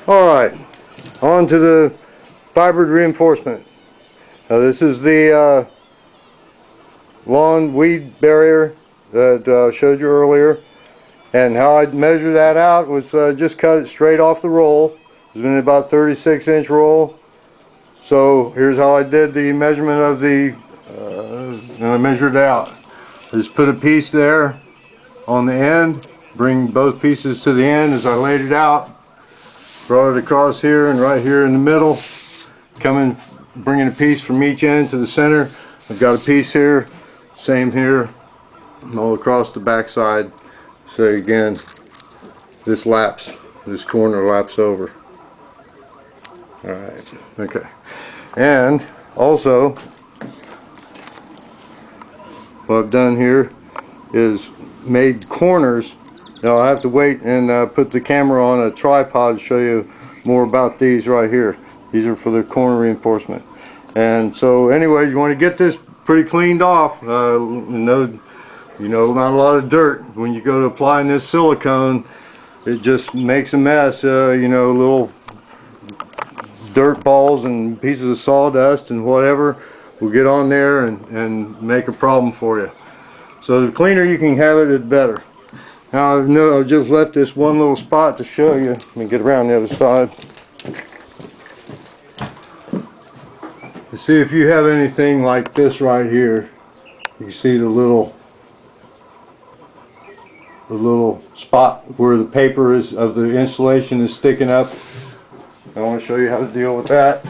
Alright, on to the fibered reinforcement. Now this is the lawn weed barrier that I showed you earlier, and how I measured that out was just cut it straight off the roll. It's been about 36-inch roll. So here's how I did the measurement of the and I measured it out. I just put a piece there on the end, bring both pieces to the end as I laid it out, brought it across here and right here in the middle, bringing a piece from each end to the center. I've got a piece here, same here, all across the back side. So again, this corner laps over. Alright, okay. And also, what I've done here is made corners. Now I have to wait and put the camera on a tripod to show you more about these right here. These are for the corner reinforcement. And so anyways, you want to get this pretty cleaned off. You know, not a lot of dirt. When you go to applying this silicone, it just makes a mess. You know, little dirt balls and pieces of sawdust and whatever will get on there and make a problem for you. So the cleaner you can have it, the better. Now I've just left this one little spot to show you. Let me get around the other side. To see if you have anything like this right here. You can see the little spot where the paper of the insulation is sticking up. I want to show you how to deal with that.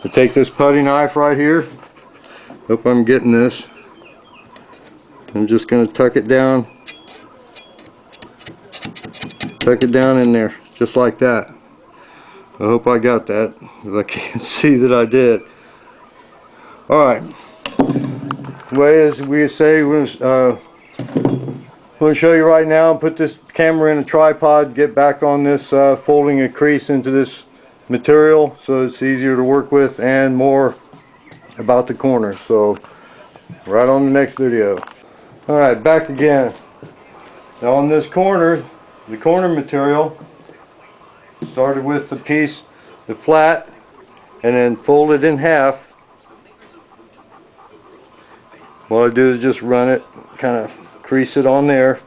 I take this putty knife right here. Hope I'm getting this. I'm just going to tuck it down in there, just like that. I hope I got that, because I can't see that I did. Alright, the way as we say, I'm going to show you right now, put this camera in a tripod, get back on this folding a crease into this material so it's easier to work with, and more about the corners. So right on the next video. Alright, back again. Now on this corner, the corner material, started with the flat, and then fold it in half. What I do is just run it, kind of crease it on there.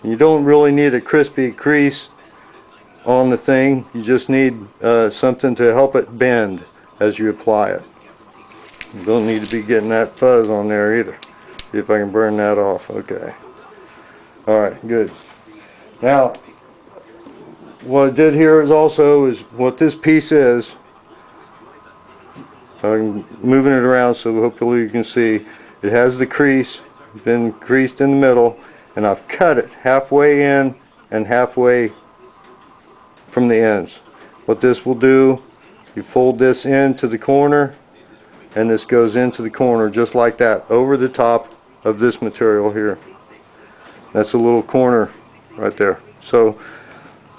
You don't really need a crispy crease on the thing. You just need something to help it bend as you apply it. You don't need to be getting that fuzz on there either. See if I can burn that off. Okay. Alright, good. Now, what I did here is what this piece is. I'm moving it around so hopefully you can see. It has the crease, been creased in the middle, and I've cut it halfway in and halfway from the ends. What this will do, you fold this into the corner, and this goes into the corner just like that, over the top of this material here. That's a little corner right there. So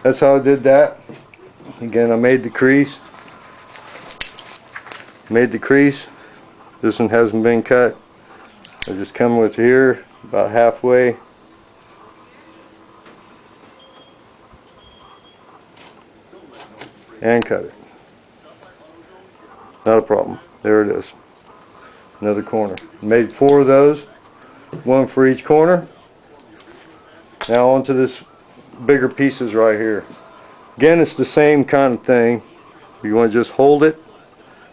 that's how I did that. Again, I made the crease. This one hasn't been cut. I just come with here about halfway. And cut it. Not a problem. There it is. Another corner. Made 4 of those, one for each corner. Now onto this bigger pieces right here. Again, it's the same kind of thing. You want to just hold it,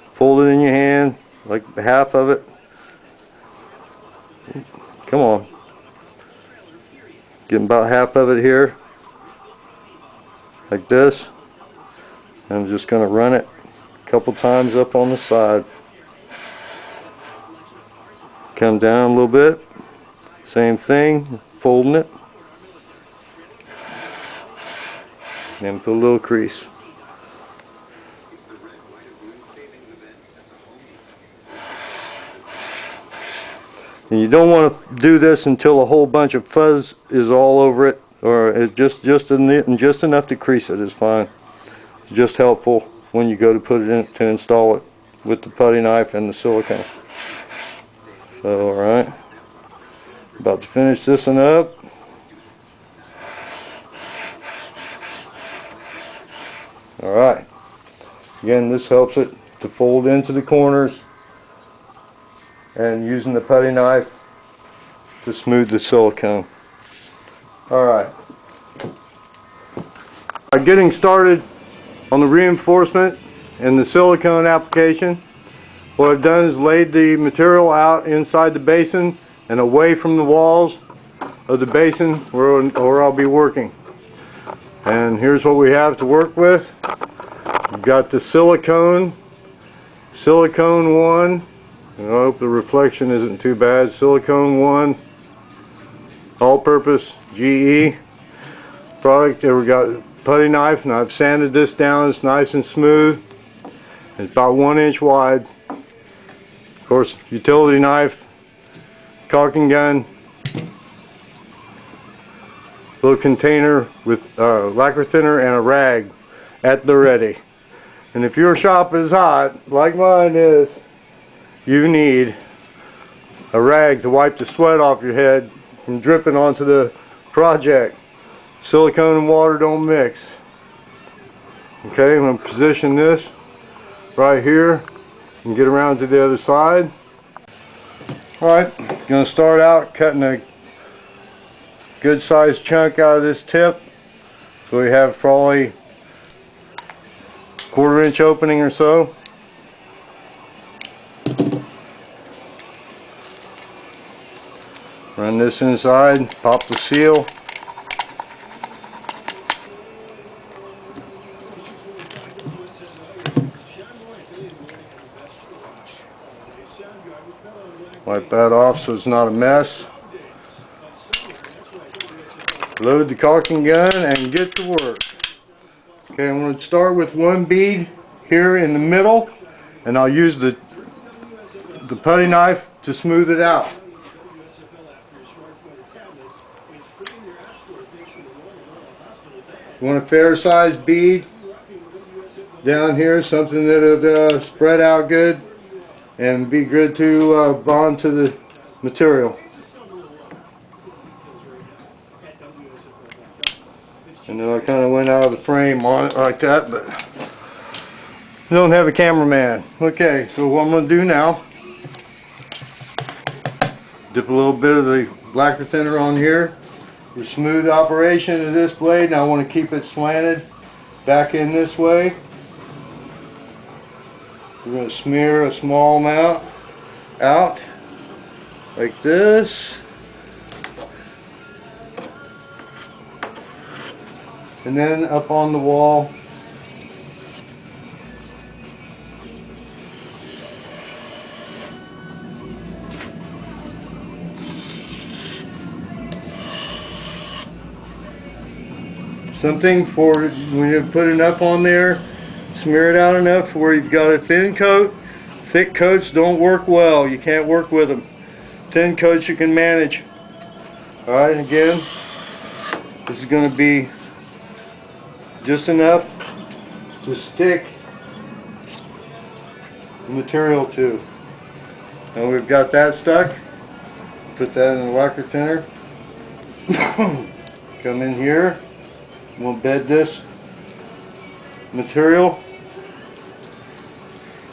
fold it in your hand, like half of it. Come on. Getting about half of it here, like this. I'm just going to run it a couple times up on the side. Come down a little bit. Same thing, folding it. And put a little crease. And you don't want to do this until a whole bunch of fuzz is all over it, or it's just enough to crease it is fine. Just helpful when you go to put it in to install it with the putty knife and the silicone. So alright, about to finish this one up. Alright, again, this helps it to fold into the corners, and using the putty knife to smooth the silicone. Alright, getting started on the reinforcement and the silicone application, what I've done is laid the material out inside the basin and away from the walls of the basin where I'll be working. And here's what we have to work with. We've got the silicone 1, and I hope the reflection isn't too bad, silicone 1 all-purpose GE product. There we got putty knife, and I've sanded this down. It's nice and smooth. It's about 1 inch wide. Of course, utility knife, caulking gun, little container with lacquer thinner and a rag at the ready. And if your shop is hot, like mine is, you need a rag to wipe the sweat off your head from dripping onto the project. Silicone and water don't mix. Okay, I'm going to position this right here and get around to the other side. Alright, going to start out cutting a good sized chunk out of this tip. So we have probably 1/4 inch opening or so. Run this inside, pop the seal. Wipe that off so it's not a mess. Load the caulking gun and get to work. Okay, I'm going to start with 1 bead here in the middle, and I'll use the putty knife to smooth it out. You want a fair sized bead down here, something that'll spread out good and be good to bond to the material. And then I kind of went out of the frame on it like that, but I don't have a cameraman. Okay, so what I'm going to do now, dip a little bit of the lacquer thinner on here for smooth operation of this blade, and I want to keep it slanted back in this way. We're going to smear a small amount out like this, and then up on the wall. Something for when you put enough on there, smear it out enough where you've got a thin coat. Thick coats don't work well. You can't work with them. Thin coats you can manage. Alright, again, this is going to be just enough to stick the material to. And we've got that stuck. Put that in the lacquer thinner. Come in here. We'll bed this material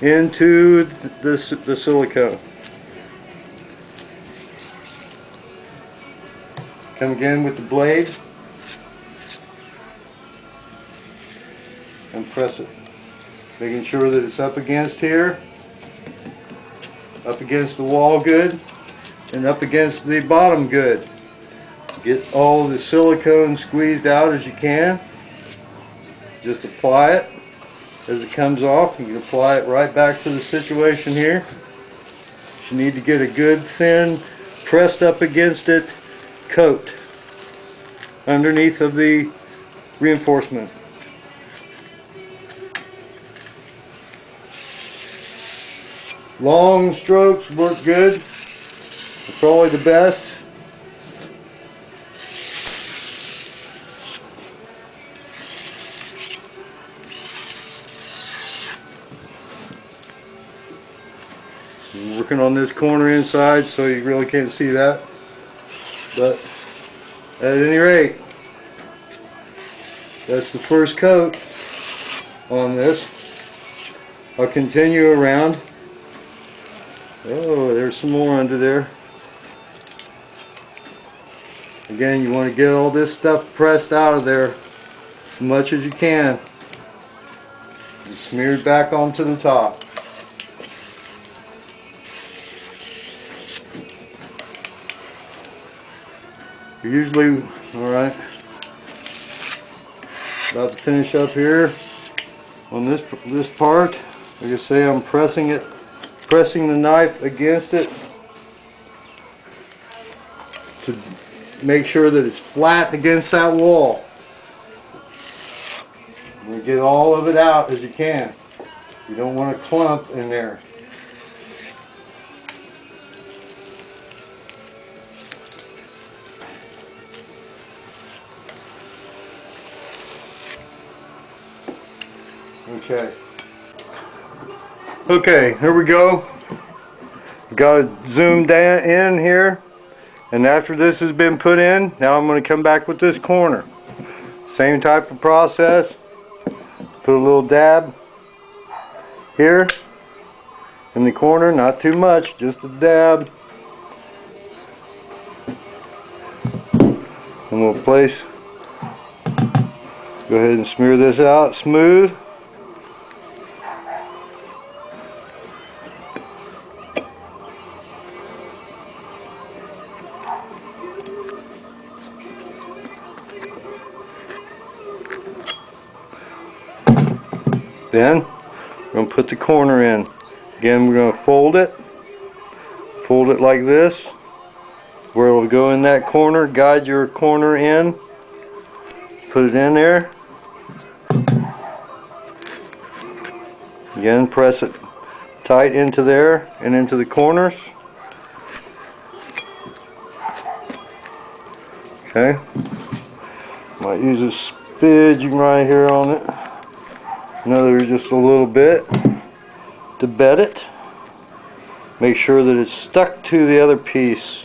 into the silicone. Come again with the blade and press it, making sure that it's up against here, up against the wall good, and up against the bottom good. Get all the silicone squeezed out as you can. Just apply it as it comes off. You can apply it right back to the situation here. You need to get a good thin, pressed up against it coat underneath of the reinforcement. Long strokes work good. They're probably the best. I'm working on this corner inside, so you really can't see that. But at any rate, that's the first coat. on this. I'll continue around. Oh, there's some more under there. Again, you want to get all this stuff pressed out of there as much as you can and smeared back onto the top. Usually, alright, about to finish up here on this part. Like I say, I'm pressing the knife against it to make sure that it's flat against that wall. And get all of it out as you can. You don't want a clump in there. Okay. Okay, here we go. Got it zoomed in here. And after this has been put in, now I'm going to come back with this corner. Same type of process. Put a little dab here in the corner, not too much, just a dab. And we'll place, go ahead and smear this out smooth. Then we're going to put the corner in. Again, we're going to fold it like this, where it'll go in that corner. Guide your corner in, put it in there. Again, press it tight into there and into the corners. Okay, might use a smidge right here on it. Another just a little bit to bed it. Make sure that it's stuck to the other piece.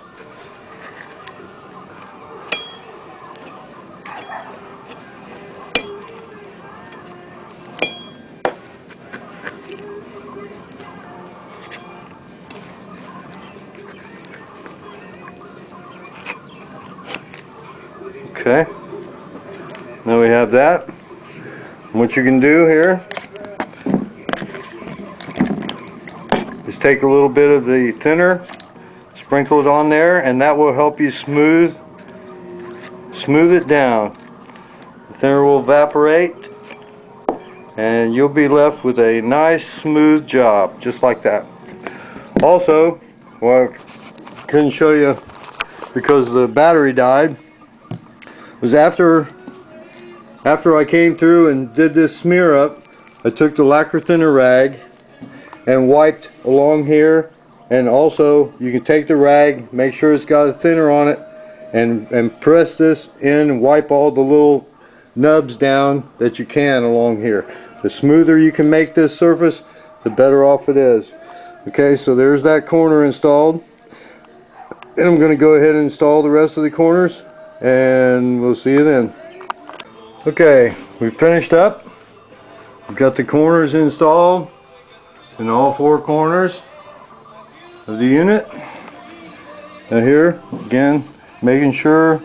Okay, now we have that. What you can do here is take a little bit of the thinner, sprinkle it on there, and that will help you smooth it down. The thinner will evaporate and you'll be left with a nice smooth job, just like that. Also, what I couldn't show you because the battery died, was after I came through and did this smear up, I took the lacquer thinner rag and wiped along here, and also you can take the rag, make sure it's got a thinner on it, and press this in and wipe all the little nubs down that you can along here. The smoother you can make this surface, the better off it is. Okay, so there's that corner installed, and I'm going to go ahead and install the rest of the corners, and we'll see you then. Okay, we finished up. We've got the corners installed in all four corners of the unit. Now here, again, making sure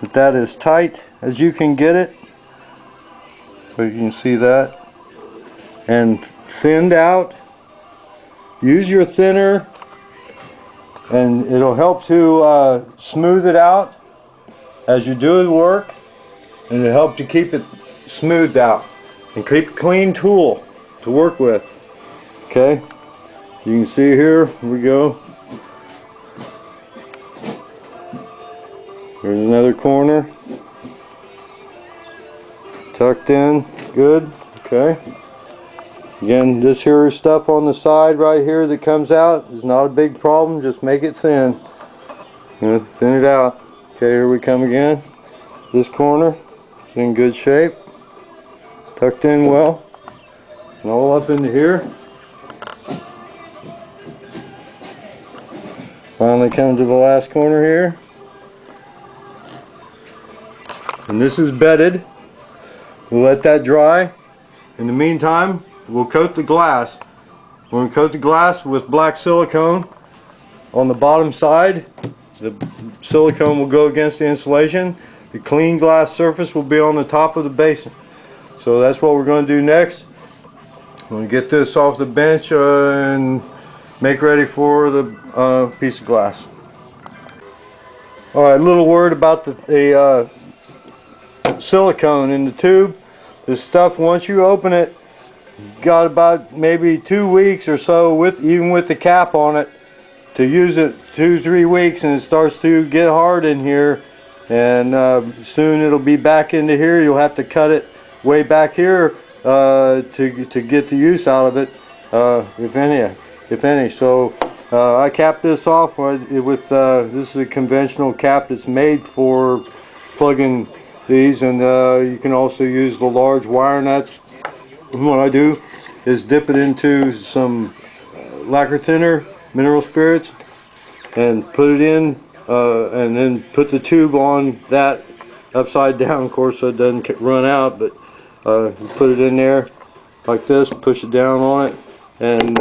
that that is tight as you can get it. So you can see that. And thinned out. Use your thinner and it'll help to smooth it out as you do the work. And it'll help to keep it smoothed out and keep a clean tool to work with. Okay, you can see here we go. Here's another corner, tucked in good. Okay, again, this here stuff on the side right here that comes out is not a big problem. Just make it thin, thin it out. Okay, here we come again. This corner in good shape, tucked in well, and all up into here. Finally come to the last corner here, and this is bedded. We'll let that dry, In the meantime, we'll coat the glass. We're going to coat the glass with black silicone on the bottom side. The silicone will go against the insulation. The clean glass surface will be on the top of the basin. So that's what we're going to do next. I'm going to get this off the bench and make ready for the piece of glass. Alright, a little word about the silicone in the tube. This stuff, once you open it, got about maybe 2 weeks or so, even with the cap on it, to use it. 2-3 weeks, and it starts to get hard in here, and soon it'll be back into here. You'll have to cut it way back here to get the use out of it, if any. So I capped this off with this is a conventional cap that's made for plugging these, and you can also use the large wire nuts. And what I do is dip it into some lacquer thinner, mineral spirits, and put it in, and then put the tube on that upside down, of course, so it doesn't run out. But you put it in there like this, push it down on it, and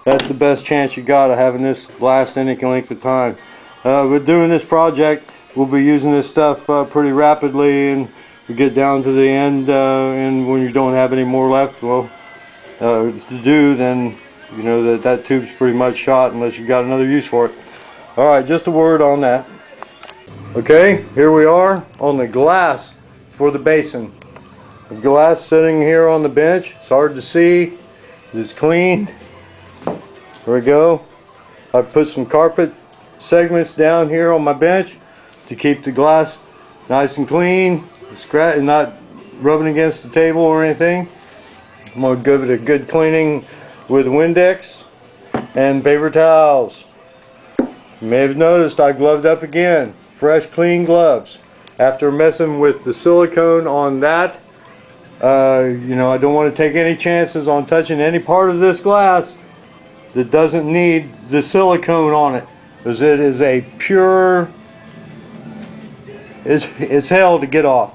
that's the best chance you got of having this last any length of time. With doing this project, we'll be using this stuff pretty rapidly, and we get down to the end, and when you don't have any more left, well, to do, then you know that tube's pretty much shot unless you've got another use for it. Alright, just a word on that. Okay, here we are on the glass for the basin. The glass sitting here on the bench. It's hard to see. It's clean. There we go. I've put some carpet segments down here on my bench to keep the glass nice and clean, not rubbing against the table or anything. I'm going to give it a good cleaning with Windex and paper towels. You may have noticed I gloved up again. Fresh, clean gloves. After messing with the silicone on that, you know, I don't want to take any chances on touching any part of this glass that doesn't need the silicone on it, because it is a pure, it's hell to get off.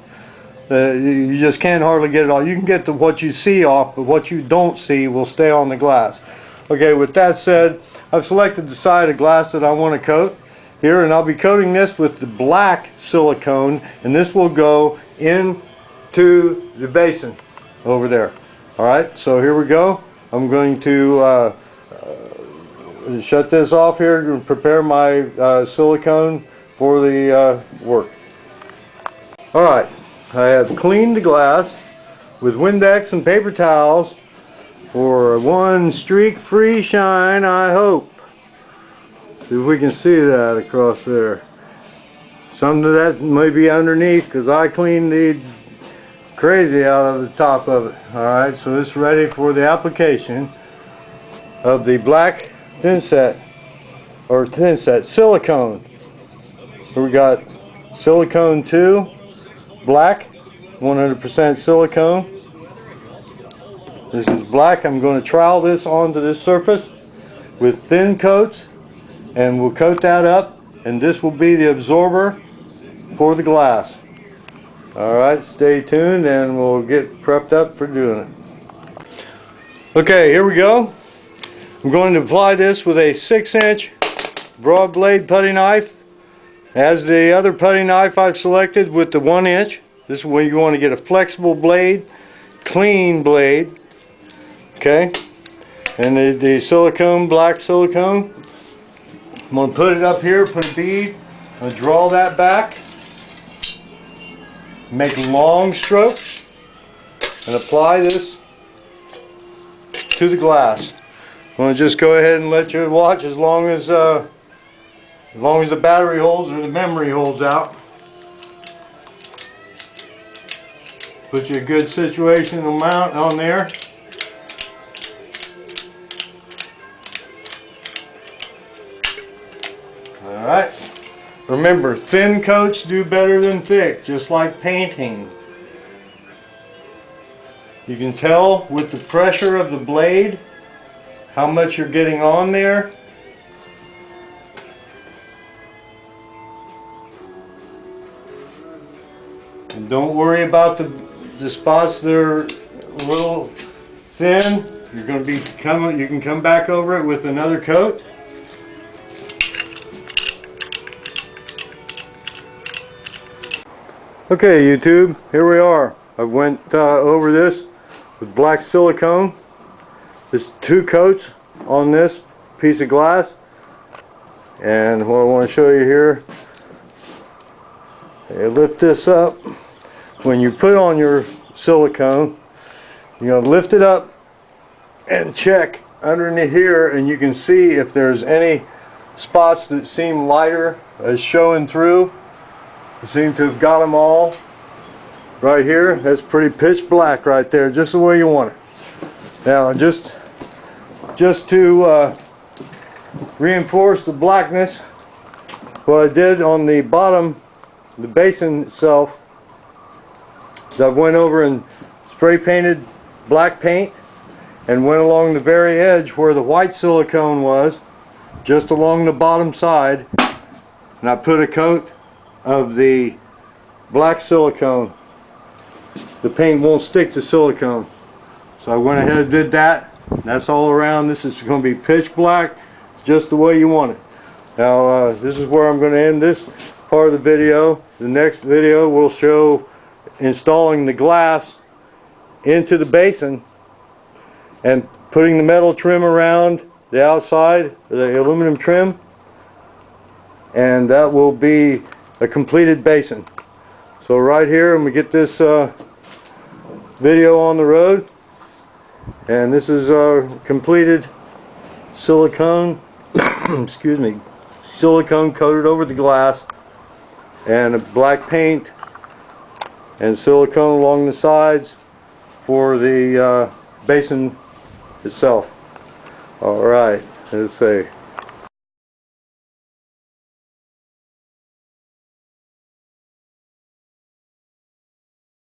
You just can't hardly get it off. You can get what you see off, but what you don't see will stay on the glass. Okay, with that said, I've selected the side of glass that I want to coat here, and I'll be coating this with the black silicone, and this will go into the basin over there. Alright, so here we go. I'm going to shut this off here and prepare my silicone for the work. Alright, I have cleaned the glass with Windex and paper towels for one streak-free shine, I hope. See if we can see that across there. Some of that may be underneath because I cleaned the crazy out of the top of it. Alright, so it's ready for the application of the black thin set silicone. Here we got silicone 2, black, 100% silicone. This is black. I'm going to trowel this onto this surface with thin coats, and we'll coat that up, and this will be the absorber for the glass. Alright, stay tuned and we'll get prepped up for doing it. Okay, here we go. I'm going to apply this with a 6-inch broad blade putty knife, as the other putty knife I've selected with the 1-inch. This is where you want to get a flexible blade, clean blade. Okay, and the silicone, black silicone, I'm going to put it up here, put a bead, I'm going to draw that back, make long strokes, and apply this to the glass. I'm going to just go ahead and let you watch as long as the battery holds or the memory holds out. Put you a good situational amount on there. Alright, remember, thin coats do better than thick, just like painting. You can tell with the pressure of the blade how much you're getting on there. And don't worry about the spots that are a little thin, you can come back over it with another coat. Okay, YouTube, here we are. I went over this with black silicone. There's 2 coats on this piece of glass, and what I want to show you here, you lift this up. When you put on your silicone, you're going to lift it up and check underneath here, and you can see if there's any spots that seem lighter as showing through. You seem to have got them all right here. That's pretty pitch black right there, just the way you want it. Now just to reinforce the blackness, what I did on the bottom, the basin itself, is I went over and spray painted black paint and went along the very edge where the white silicone was, just along the bottom side, and I put a coat of the black silicone. The paint won't stick to silicone, so I went ahead and did that. That's all around. This is going to be pitch black, just the way you want it. Now this is where I'm going to end this part of the video. The next video will show installing the glass into the basin and putting the metal trim around the outside, the aluminum trim, and that will be a completed basin. So right here, I'm going to get this video on the road, and this is our completed silicone excuse me, silicone coated over the glass, and a black paint and silicone along the sides for the basin itself. Alright, let's see.